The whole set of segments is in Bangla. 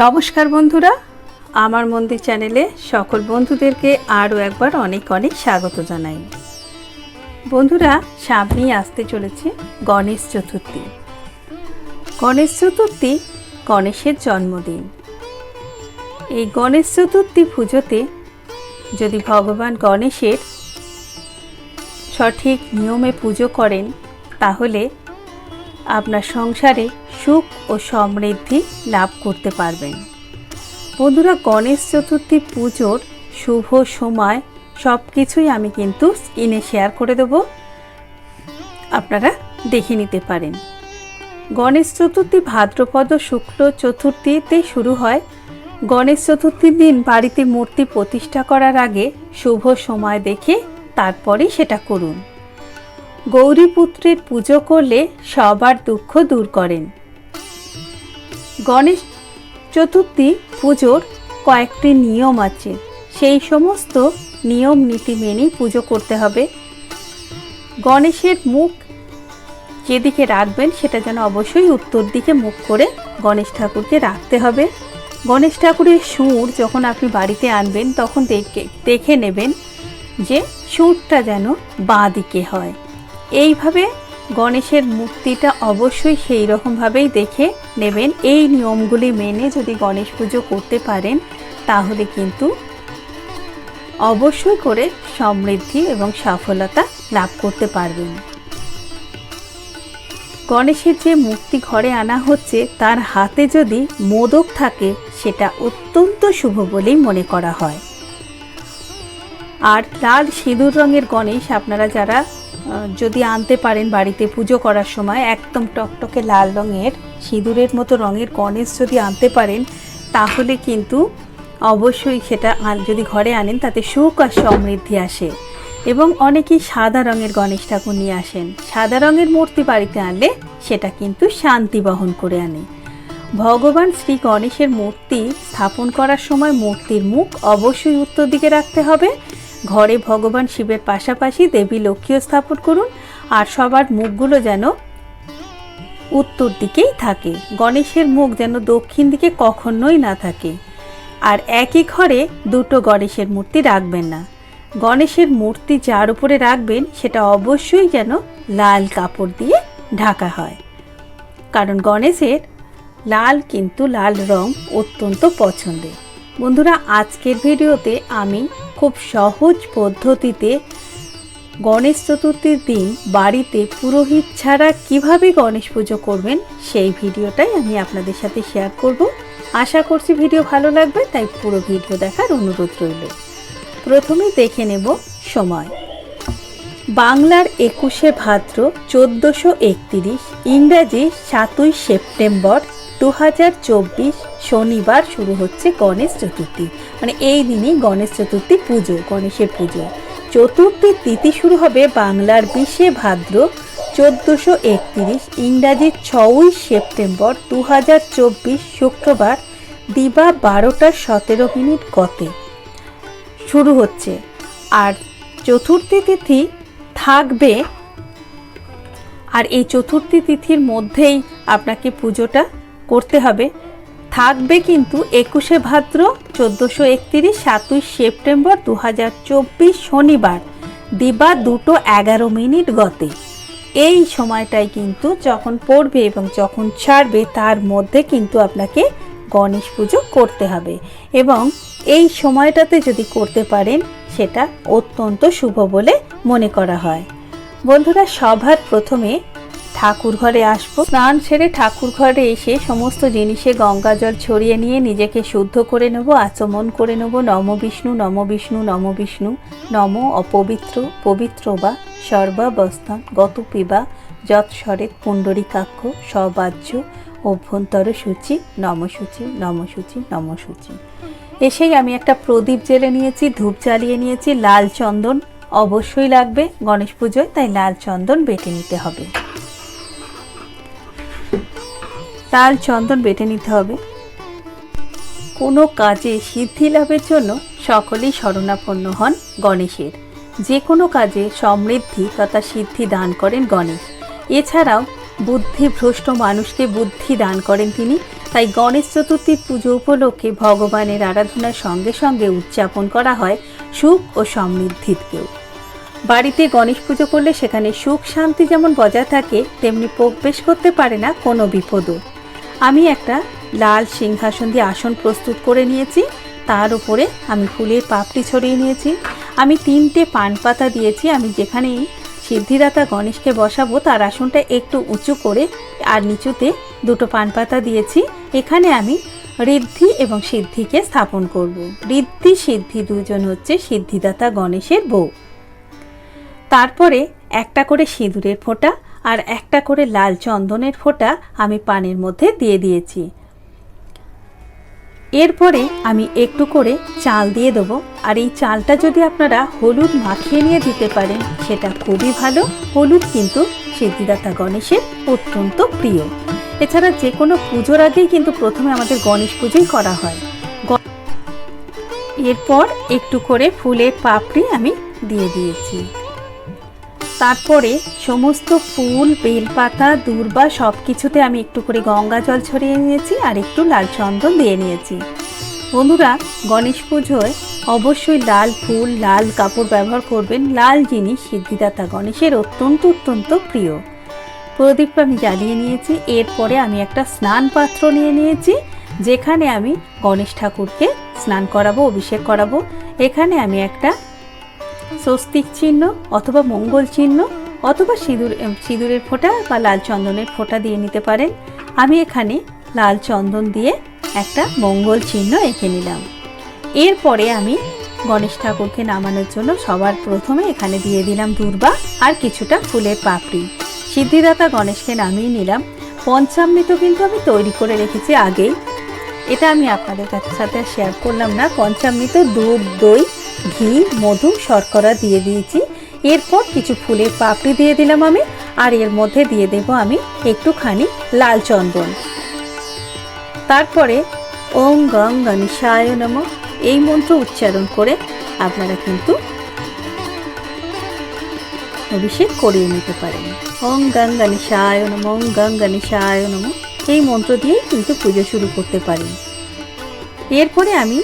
নমস্কার বন্ধুরা, আমার মন্দির চ্যানেলে সকল বন্ধুদেরকে আরও একবার অনেক অনেক স্বাগত জানাই। বন্ধুরা, সামনেই আসতে চলেছে গণেশ চতুর্থী। গণেশ চতুর্থী গণেশের জন্মদিন। এই গণেশ চতুর্থী পুজোতে যদি ভগবান গণেশের সঠিক নিয়মে পুজো করেন তাহলে আপনার সংসারে সুখ ও সমৃদ্ধি লাভ করতে পারবেন। বন্ধুরা, গণেশ চতুর্থী পুজোর শুভ সময় সব কিছুই আমি কিন্তু স্ক্রিনে শেয়ার করে দেব, আপনারা দেখে নিতে পারেন। গণেশ চতুর্থী ভাদ্রপদ শুক্ল চতুর্থীতে শুরু হয়। গণেশ চতুর্থীর দিন বাড়িতে মূর্তি প্রতিষ্ঠা করার আগে শুভ সময় দেখে তারপরেই সেটা করুন। গৌরীপুত্রের পুজো করলে সবার দুঃখ দূর করেন। গণেশ চতুর্থী পুজোর কয়েকটি নিয়ম আছে, সেই সমস্ত নিয়ম নীতি মেনেই পুজো করতে হবে। গণেশের মুখ যেদিকে রাখবেন সেটা যেন অবশ্যই উত্তর দিকে মুখ করে গণেশ ঠাকুরকে রাখতে হবে। গণেশ ঠাকুরের সুর যখন আপনি বাড়িতে আনবেন তখন দেখে নেবেন যে সুরটা যেন বাঁ দিকে হয়। এইভাবে গণেশের মূর্তিটা অবশ্যই সেই রকমভাবেই দেখে নেবেন। এই নিয়মগুলি মেনে যদি গণেশ পুজো করতে পারেন তাহলে কিন্তু অবশ্যই করে সমৃদ্ধি এবং সফলতা লাভ করতে পারবেন। গণেশের যে মূর্তি ঘরে আনা হচ্ছে তার হাতে যদি মোদক থাকে সেটা অত্যন্ত শুভ বলেই মনে করা হয়। আর লাল সিঁদুর রঙের গণেশ আপনারা যারা যদি আনতে পারেন বাড়িতে পুজো করার সময়, একদম টকটকে লাল রঙের সিঁদুরের মতো রঙের গণেশ যদি আনতে পারেন তাহলে কিন্তু অবশ্যই সেটা যদি ঘরে আনেন তাতে সুখ আর সমৃদ্ধি আসে। এবং অনেকেই সাদা রঙের গণেশ ঠাকুর নিয়ে আসেন। সাদা রঙের মূর্তি বাড়িতে আনলে সেটা কিন্তু শান্তি বহন করে আনে। ভগবান শ্রী গণেশের মূর্তি স্থাপন করার সময় মূর্তির মুখ অবশ্যই উত্তর দিকে রাখতে হবে। ঘরে ভগবান শিবের পাশাপাশি দেবী লক্ষ্মীও স্থাপন করুন, আর সবার মুখগুলো যেন উত্তর দিকেই থাকে। গণেশের মুখ যেন দক্ষিণ দিকে কখনোই না থাকে। আর একই ঘরে দুটো গণেশের মূর্তি রাখবেন না। গণেশের মূর্তি যার উপরে রাখবেন সেটা অবশ্যই যেন লাল কাপড় দিয়ে ঢাকা হয়, কারণ গণেশের লাল রং অত্যন্ত পছন্দের। বন্ধুরা, আজকের ভিডিওতে আমি খুব সহজ পদ্ধতিতে গণেশ চতুর্থীর দিন বাড়িতে পুরোহিত ছাড়া কিভাবে গণেশ পুজো করবেন সেই ভিডিওটাই আমি আপনাদের সাথে শেয়ার করব। আশা করছি ভিডিও ভালো লাগবে, তাই পুরো ভিডিও দেখার অনুরোধ রইল। প্রথমেই দেখে নেব সময়। বাংলার 21শে ভাদ্র 1431, ইংরাজি 7ই সেপ্টেম্বর 2024 শনিবার শুরু হচ্ছে গণেশ চতুর্থী। মানে এই দিনই গণেশ চতুর্থী পুজো, গণেশের পুজো। চতুর্থীর তিথি শুরু হবে বাংলার 20শে ভাদ্র 1431, ইংরাজি 6ই সেপ্টেম্বর 2024 শুক্রবার দিবা 12:17 গতে শুরু হচ্ছে। আর চতুর্থী তিথি থাকবে, আর এই চতুর্থী তিথির মধ্যেই আপনাকে পুজোটা করতে হবে। থাকবে কিন্তু 21শে ভাদ্র 1431, 7ই সেপ্টেম্বর 2024 শনিবার দিবা 2:11 গতে। এই সময়টাই কিন্তু যখন পড়বে এবং যখন ছাড়বে তার মধ্যে কিন্তু আপনাকে গণেশ পুজো করতে হবে, এবং এই সময়টাতে যদি করতে পারেন সেটা অত্যন্ত শুভ বলে মনে করা হয়। বন্ধুরা, সবার প্রথমে ঠাকুর ঘরে আসবো। স্নান সেরে ঠাকুর ঘরে এসে সমস্ত জিনিসে গঙ্গা জল ছড়িয়ে নিয়ে নিজেকে শুদ্ধ করে নেব, আচমন করে নেব। নম বিষ্ণু নম বিষ্ণু নম বিষ্ণু, নম অপবিত্র পবিত্র বা সর্বাবস্থান গত পিবা যৎসরেত পুণ্ডরীকাক্ষ সবাহ্য অভ্যন্তর সূচি নম সূচি নম সূচি নম সূচি। এসেই আমি একটা প্রদীপ জ্বেলে নিয়েছি, ধূপ জ্বালিয়ে নিয়েছি। লাল চন্দন অবশ্যই লাগবে গণেশ পুজোয়, তাই লাল চন্দন বেটে নিতে হবে। লাল চন্দন বেটে নিতে হবে। কোনো কাজে সিদ্ধি লাভের জন্য সকলেই শরণাপন্ন হন গণেশের। যে কোনো কাজে সমৃদ্ধি তথা সিদ্ধি দান করেন গণেশ। এছাড়াও বুদ্ধিভ্রষ্ট মানুষকে বুদ্ধি দান করেন তিনি। তাই গণেশ চতুর্থীর পুজো উপলক্ষে ভগবানের আরাধনার সঙ্গে সঙ্গে উদযাপন করা হয় সুখ ও সমৃদ্ধিকেও। বাড়িতে গণেশ পুজো করলে সেখানে সুখ শান্তি যেমন বজায় থাকে, তেমনি প্রবেশ করতে পারে না কোনো বিপদও। আমি একটা লাল সিংহাসন দিয়ে আসন প্রস্তুত করে নিয়েছি, তার উপরে আমি ফুলের পাপড়ি ছড়িয়ে নিয়েছি। আমি 3টে পান পাতা দিয়েছি। আমি যেখানেই সিদ্ধিদাতা গণেশকে বসাবো তার আসনটা একটু উঁচু করে আর নিচুতে 2টো পান পাতা দিয়েছি। এখানে আমি ঋদ্ধি এবং সিদ্ধিকে স্থাপন করব। ঋদ্ধি সিদ্ধি দুজন হচ্ছে সিদ্ধিদাতা গণেশের বউ। তারপরে একটা করে সিঁদুরের ফোঁটা আর একটা করে লাল চন্দনের ফোঁটা আমি পানের মধ্যে দিয়ে দিয়েছি। এরপরে আমি একটু করে চাল দিয়ে দেবো, আর এই চালটা যদি আপনারা হলুদ মাখিয়ে নিয়ে দিতে পারেন সেটা খুবই ভালো। হলুদ কিন্তু সিদ্ধিদাতা গণেশের অত্যন্ত প্রিয়। এছাড়া যে কোনো পুজোর আগেই কিন্তু প্রথমে আমাদের গণেশ পুজোই করা হয়। এরপর একটু করে ফুলের পাপড়ি আমি দিয়ে দিয়েছি। তারপরে সমস্ত ফুল, বেলপাতা, দূর্বা সব কিছুতে আমি একটু করে গঙ্গা জল ছড়িয়ে নিয়েছি আর একটু লাল চন্দন দিয়ে নিয়েছি। বন্ধুরা, গণেশ পুজোয় অবশ্যই লাল ফুল, লাল কাপড় ব্যবহার করবেন। লাল জিনিস সিদ্ধিদাতা গণেশের অত্যন্ত প্রিয়। প্রদীপ আমি জ্বালিয়ে নিয়েছি। এরপরে আমি একটা স্নান পাত্র নিয়ে নিয়েছি, যেখানে আমি গণেশ ঠাকুরকে স্নান করাবো, অভিষেক করাবো। এখানে আমি একটা স্বস্তিক চিহ্ন অথবা মঙ্গল চিহ্ন অথবা সিঁদুরের ফোঁটা বা লাল চন্দনের ফোঁটা দিয়ে নিতে পারেন। আমি এখানে লাল চন্দন দিয়ে একটা মঙ্গল চিহ্ন এঁকে নিলাম। এরপরে আমি গণেশ ঠাকুরকে নামানোর জন্য সবার প্রথমে এখানে দিয়ে দিলাম দূর্বা আর কিছুটা ফুলের পাপড়ি। সিদ্ধিদাতা গণেশকে নামিয়ে নিলাম। পঞ্চামৃত কিন্তু আমি তৈরি করে রেখেছি আগেই, এটা আমি আপনাদের সাথে শেয়ার করলাম না। পঞ্চামৃত দুধ, দই, ঘি, মধু, শর্করা দিয়ে দিয়েছি। এরপর কিছু ফুলের পাপড়ি দিয়ে দিলাম আমি, আর এর মধ্যে দিয়ে দেব আমি একটুখানি লাল চন্দন। তারপরে ওং গং গণেশায় নমঃ এই মন্ত্র উচ্চারণ করে আপনারা কিন্তু অভিষেক করিয়ে নিতে পারেন। ওং গং গণেশায় নমঃ, ওং গং গণেশায় নমঃ এই মন্ত্র দিয়ে কিন্তু পুজো শুরু করতে পারেন। এরপরে আমি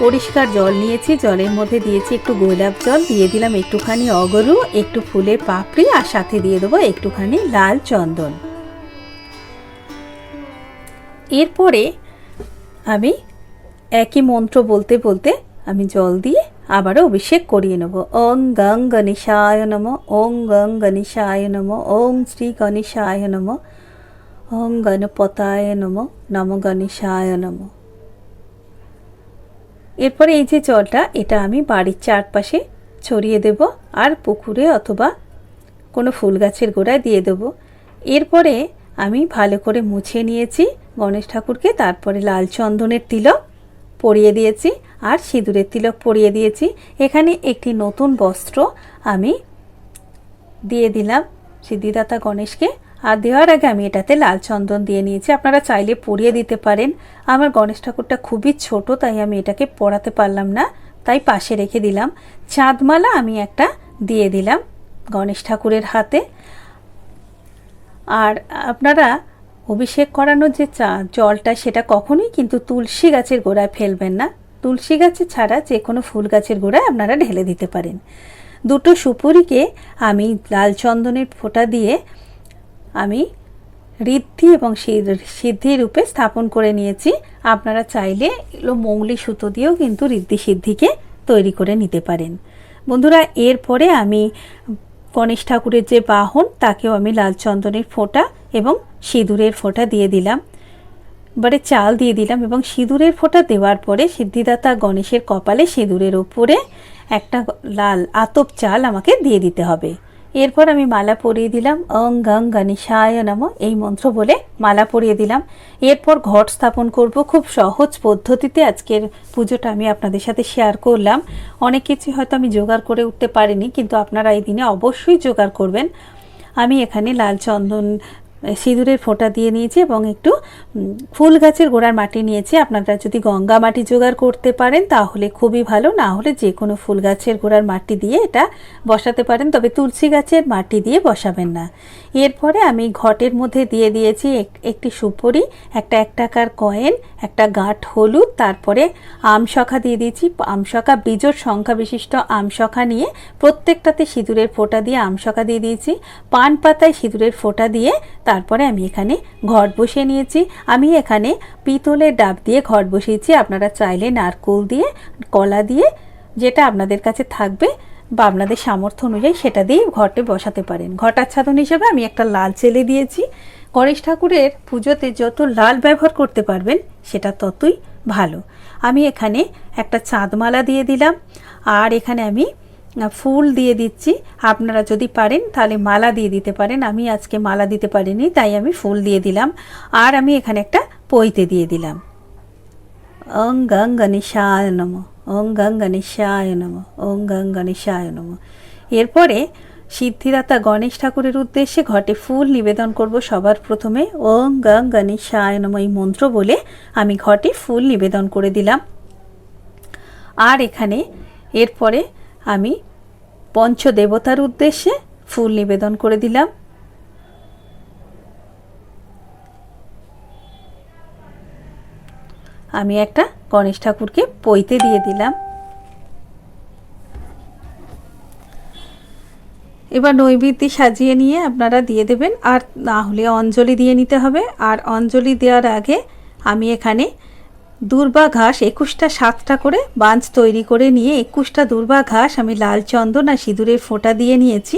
পরিষ্কার জল নিয়েছি, জলের মধ্যে দিয়েছি একটু গোলাপ জল, দিয়ে দিলাম একটুখানি অগরু, একটু ফুলের পাপড়ি আর সাথে দিয়ে দেবো একটুখানি লাল চন্দন। এরপরে আমি একই মন্ত্র বলতে বলতে আমি জল দিয়ে আবারও অভিষেক করিয়ে নেব। ওং গং গণেশায় নমঃ, ওং গং গণেশায় নমঃ, ওং শ্রী গণেশায় নমঃ, ওং গণপতায় নমঃ, নমঃ গণেশায় নমঃ। এরপরে এই যে জলটা, এটা আমি বাড়ির চারপাশে ছড়িয়ে দেব আর পুকুরে অথবা কোনো ফুল গাছের গোড়ায় দিয়ে দেব। এরপরে আমি ভালো করে মুছে নিয়েছি গণেশ ঠাকুরকে। তারপরে লাল চন্দনের তিলক পরিয়ে দিয়েছি আর সিঁদুরের তিলক পরিয়ে দিয়েছি। এখানে একটি নতুন বস্ত্র আমি দিয়ে দিলাম সিদ্ধিদাতা গণেশকে, আর দেওয়ার আগে আমি এটাতে লাল চন্দন দিয়ে নিয়েছি। আপনারা চাইলে পরিয়ে দিতে পারেন। আমার গণেশ ঠাকুরটা খুবই ছোট, তাই আমি এটাকে পরাতে পারলাম না, তাই পাশে রেখে দিলাম। চাঁদমালা আমি একটা দিয়ে দিলাম গণেশ ঠাকুরের হাতে। আর আপনারা অভিষেক করানোর যে জলটা সেটা কখনোই কিন্তু তুলসী গাছের গোড়ায় ফেলবেন না। তুলসী গাছে ছাড়া যে কোনো ফুল গাছের গোড়ায় আপনারা ঢেলে দিতে পারেন। 2টো সুপুরিকে আমি লাল চন্দনের ফোঁটা দিয়ে আমি ঋদ্ধি এবং সিদ্ধি রূপে স্থাপন করে নিয়েছি। আপনারা চাইলে মৌলি সুতো দিয়েও কিন্তু ঋদ্ধি সিদ্ধিকে তৈরি করে নিতে পারেন। বন্ধুরা, এরপরে আমি গণেশ ঠাকুরের যে বাহন তাকেও আমি লাল চন্দনের ফোঁটা এবং সিঁদুরের ফোঁটা দিয়ে দিলাম। এবারে চাল দিয়ে দিলাম এবং সিঁদুরের ফোঁটা দেওয়ার পরে সিদ্ধিদাতা গণেশের কপালে সিঁদুরের ওপরে একটা লাল আতপ চাল আমাকে দিয়ে দিতে হবে। এরপর আমি মালা পরিয়ে দিলাম ওং গং গণেশায় নমঃ এই মন্ত্র বলে মালা পরিয়ে দিলাম। এরপর ঘট স্থাপন করব। খুব সহজ পদ্ধতিতে আজকের পুজোটা আমি আপনাদের সাথে শেয়ার করলাম। অনেক কিছু হয়তো আমি জোগাড় করে উঠতে পারিনি, কিন্তু আপনারা এই দিনে অবশ্যই জোগাড় করবেন। আমি এখানে লাল চন্দন সিঁদুরের ফোঁটা দিয়ে নিয়েছি এবং একটু ফুল গাছের গোড়ার মাটি নিয়েছি। আপনারা যদি গঙ্গা মাটি জোগাড় করতে পারেন তাহলে খুবই ভালো, না হলে যে কোনো ফুল গাছের গোড়ার মাটি দিয়ে এটা বসাতে পারেন, তবে তুলসী গাছের মাটি দিয়ে বসাবেন না। এরপরে আমি ঘটের মধ্যে দিয়ে দিয়েছি একটি সুপরি, একটা 1 টাকার কয়েন, একটা গাঁট হলুদ, তারপরে আমশখা দিয়ে দিয়েছি। আমশখা বীজোর সংখ্যা বিশিষ্ট আমশখা নিয়ে প্রত্যেকটাতে সিঁদুরের ফোঁটা দিয়ে আমশখা দিয়ে দিয়েছি। পান পাতায় সিঁদুরের ফোঁটা দিয়ে তারপরে আমি এখানে ঘট বসিয়ে নিয়েছি। আমি এখানে পিতলের ডাব দিয়ে ঘট বসিয়েছি। আপনারা চাইলে নারকেল দিয়ে, কলা দিয়ে, যেটা আপনাদের কাছে থাকবে বা আপনাদের সামর্থ্য অনুযায়ী সেটা দিয়ে ঘটে বসাতে পারেন। ঘটাচ্ছাদন হিসেবে আমি একটা লাল চেলে দিয়েছি। গণেশ ঠাকুরের পুজোতে যত লাল ব্যবহার করতে পারবেন সেটা ততই ভালো। আমি এখানে একটা চাঁদমালা দিয়ে দিলাম, আর এখানে আমি ফুল দিয়ে দিচ্ছি। আপনারা যদি পারেন তাহলে মালা দিয়ে দিতে পারেন, আমি আজকে মালা দিতে পারিনি তাই আমি ফুল দিয়ে দিলাম। আর আমি এখানে একটা পৈতে দিয়ে দিলাম। ওং গং গণেশায় নমঃ, ওং গং গণেশায় নমঃ, ওং গং গণেশায় নমঃ। এরপরে সিদ্ধিদাতা গণেশ ঠাকুরের উদ্দেশ্যে ঘটে ফুল নিবেদন করব। সবার প্রথমে ওং গং গণেশায় নমঃ এই মন্ত্র বলে আমি ঘটে ফুল নিবেদন করে দিলাম। আর এখানে এরপরে আমি পঞ্চদেবতার উদ্দেশ্যে ফুল নিবেদন করে দিলাম। আমি একটা গণেশ ঠাকুরকে পৈতে দিয়ে দিলাম। এবার নৈবেদ্য সাজিয়ে নিয়ে আপনারা দিয়ে দেবেন, আর না হলে অঞ্জলি দিয়ে নিতে হবে। আর অঞ্জলি দেওয়ার আগে আমি এখানে দুর্বা ঘাস 21টা 7টা করে বাঞ্চ তৈরি করে নিয়ে 21টা দুর্বা ঘাস আমি লাল চন্দন আর সিঁদুরের ফোঁটা দিয়ে নিয়েছি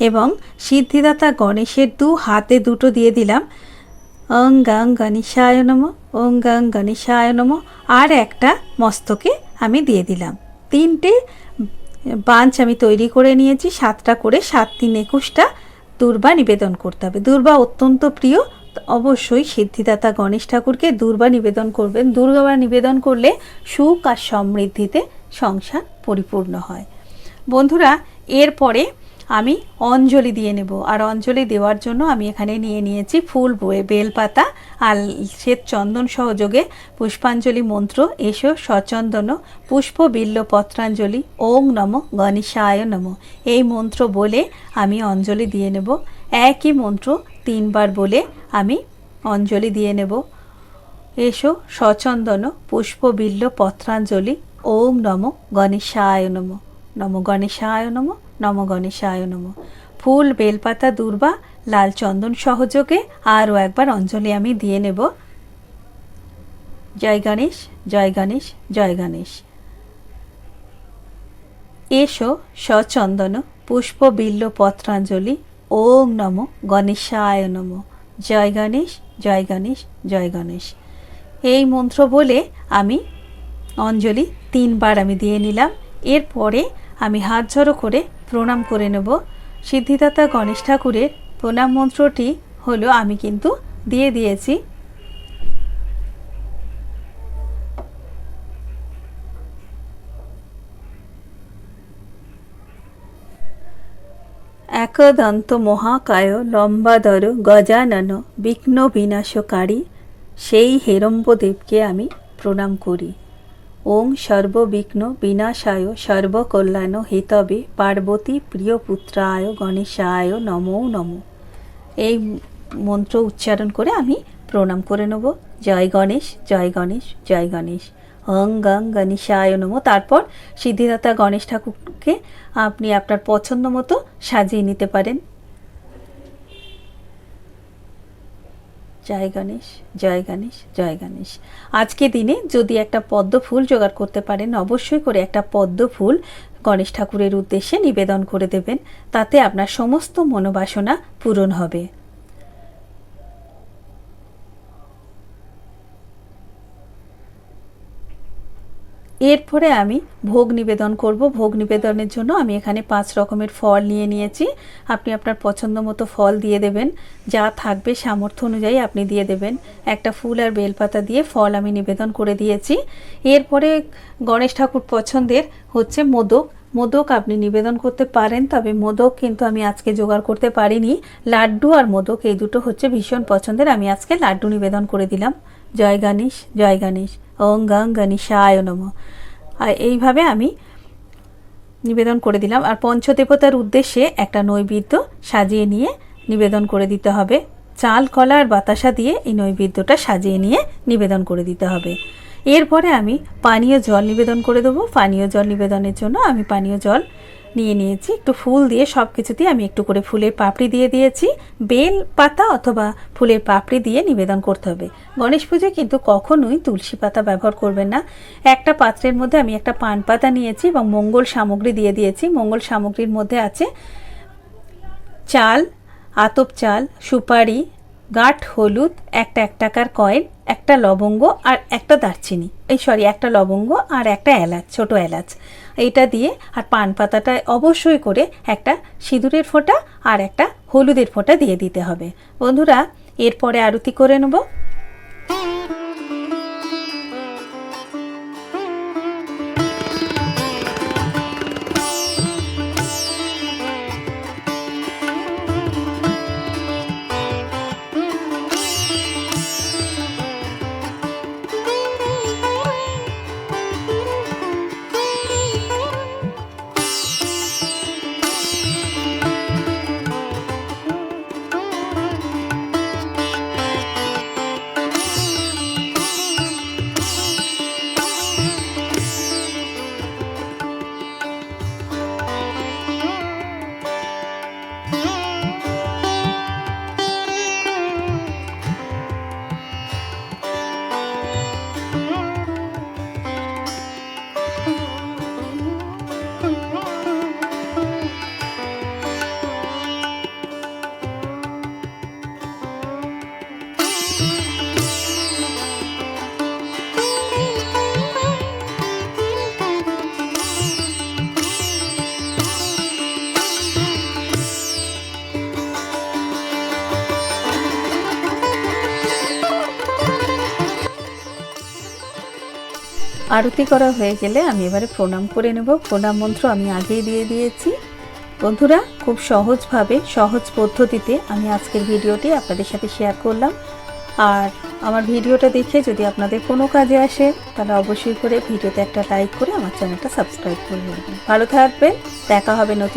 এবং সিদ্ধিদাতা গণেশের হাতে দুটো দিয়ে দিলাম। ওং গং গণেশায় নমঃ, ওং গং গণেশায় নমঃ। আর একটা মস্তকে আমি দিয়ে দিলাম। 3টে বাঞ্চ আমি তৈরি করে নিয়েছি, 7টা করে, 7 3 21টা দুর্বা নিবেদন করতে হবে। দুর্বা অত্যন্ত প্রিয়, অবশ্যই সিদ্ধিদাতা গণেশ ঠাকুরকে দুর্বা নিবেদন করবেন। দুর্বা নিবেদন করলে সুখ আর সমৃদ্ধিতে সংসার পরিপূর্ণ হয়। বন্ধুরা, এরপরে আমি অঞ্জলি দিয়ে নেব। আর অঞ্জলি দেওয়ার জন্য আমি এখানে নিয়ে নিয়েছি ফুল, বেলপাতা আর শ্বেত চন্দন সহযোগে পুষ্পাঞ্জলি মন্ত্র, এসো সচন্দন পুষ্প বিল্ল পত্রাঞ্জলি ওং নমঃ গণেশায় নমঃ। এই মন্ত্র বলে আমি অঞ্জলি দিয়ে নেব। একই মন্ত্র 3 বার বলে আমি অঞ্জলি দিয়ে নেব। এসো সচন্দন পুষ্প বিল্ল পত্রাঞ্জলি ওং নমঃ গণেশায় নমঃ, নমঃ গণেশায় নমঃ, নমঃ গণেশায় নমঃ। ফুল, বেলপাতা, দুর্বা, লাল চন্দন সহযোগে আরও একবার অঞ্জলি আমি দিয়ে নেব। জয় গণেশ, জয় গণেশ, জয় গণেশ। এসো সচন্দন পুষ্প বিল্ল পত্রাঞ্জলি ওং নমঃ গণেশায় নমঃ। জয় গণেশ, জয় গণেশ, জয় গণেশ। এই মন্ত্র বলে আমি অঞ্জলি 3 বার আমি দিয়ে নিলাম। এরপরে আমি হাত জড়ো করে প্রণাম করে নেব। সিদ্ধিদাতা গণেশ ঠাকুরের প্রণাম মন্ত্রটি হলো, আমি কিন্তু দিয়ে দিয়েছি। একদন্ত মহাকায় লম্বাদর গজানন বিঘ্ন বিনাশকারী সেই হেরম্বদেবকে আমি প্রণাম করি। ওং সর্ববিঘ্ন বিনাশায় সর্বকল্যাণ হেতবে পার্বতী প্রিয়পুত্রায় গণেশায় নমো নমঃ। এই মন্ত্র উচ্চারণ করে আমি প্রণাম করে নেব। জয় গণেশ, জয় গণেশ, জয় গণেশ। ওং গং গণেশায় নমঃ। তারপর সিদ্ধিদাতা গণেশ ঠাকুরকে আপনি আপনার পছন্দ মতো সাজিয়ে নিতে পারেন। জয় গণেশ, জয় গণেশ, জয় গণেশ। আজকে দিনে যদি একটা পদ্ম ফুল জোগাড় করতে পারেন, অবশ্যই করে একটা পদ্ম ফুল গণেশ ঠাকুরের উদ্দেশ্যে নিবেদন করে দেবেন, তাতে আপনার সমস্ত মনোবাসনা পূরণ হবে। এরপরে আমি ভোগ নিবেদন করব। ভোগ নিবেদনের জন্য আমি এখানে 5 রকমের ফল নিয়ে নিয়েছি। আপনি আপনার পছন্দ মতো ফল দিয়ে দেবেন, যা থাকবে সামর্থ্য অনুযায়ী আপনি দিয়ে দেবেন। একটা ফুল আর বেলপাতা দিয়ে ফল আমি নিবেদন করে দিয়েছি। এরপরে গণেশ ঠাকুর পছন্দের হচ্ছে মোদক। মোদক আপনি নিবেদন করতে পারেন, তবে মোদক কিন্তু আমি আজকে জোগাড় করতে পারিনি। লাড্ডু আর মোদক এই দুটো হচ্ছে ভীষণ পছন্দের, আমি আজকে লাড্ডু নিবেদন করে দিলাম। জয় গণেশ, জয় গণেশ, ওং গং গণেশায় নমঃ। আর এইভাবে আমি নিবেদন করে দিলাম। আর পঞ্চদেবতার উদ্দেশ্যে একটা নৈবেদ্য সাজিয়ে নিয়ে নিবেদন করে দিতে হবে। চাল, কলা আর বাতাসা দিয়ে এই নৈবেদ্যটা সাজিয়ে নিয়ে নিবেদন করে দিতে হবে। এরপরে আমি পানীয় জল নিবেদন করে দেবো। পানীয় জল নিবেদনের জন্য আমি পানীয় জল নিয়ে নিয়েছি, একটু ফুল দিয়ে সব কিছু দিয়ে আমি একটু করে ফুলের পাপড়ি দিয়ে দিয়েছি। বেল পাতা অথবা ফুলের পাপড়ি দিয়ে নিবেদন করতে হবে। গণেশ পুজোয় কিন্তু কখনোই তুলসী পাতা ব্যবহার করবেন না। একটা পাত্রের মধ্যে আমি একটা পান পাতা নিয়েছি এবং মঙ্গল সামগ্রী দিয়ে দিয়েছি। মঙ্গল সামগ্রীর মধ্যে আছে চাল, আতপ চাল, সুপারি, গাঁঠ হলুদ, একটা 1 টাকার কয়েন, একটা লবঙ্গ আর একটা দারচিনি, একটা লবঙ্গ আর একটা এলাচ, ছোট এলাচ, এইটা দিয়ে আর পান পাতাটা অবশ্যই করে একটা সিঁদুরের ফোঁটা আর একটা হলুদের ফোঁটা দিয়ে দিতে হবে। বন্ধুরা, এরপরে আরতি করে নেব। আরতি করা হয়ে গেলে আমি এবারে প্রণাম করে নেব। প্রণাম মন্ত্র আমি আগেই দিয়ে দিয়েছি। বন্ধুরা, খুব সহজভাবে, সহজ পদ্ধতিতে আমি আজকের ভিডিওটি আপনাদের সাথে শেয়ার করলাম। আর আমার ভিডিওটা দেখে যদি আপনাদের কোনো কাজে আসে তাহলে অবশ্যই করে ভিডিওতে একটা লাইক করে আমার চ্যানেলটা সাবস্ক্রাইব করে নেবেন। ভালো থাকবেন, দেখা হবে নতুন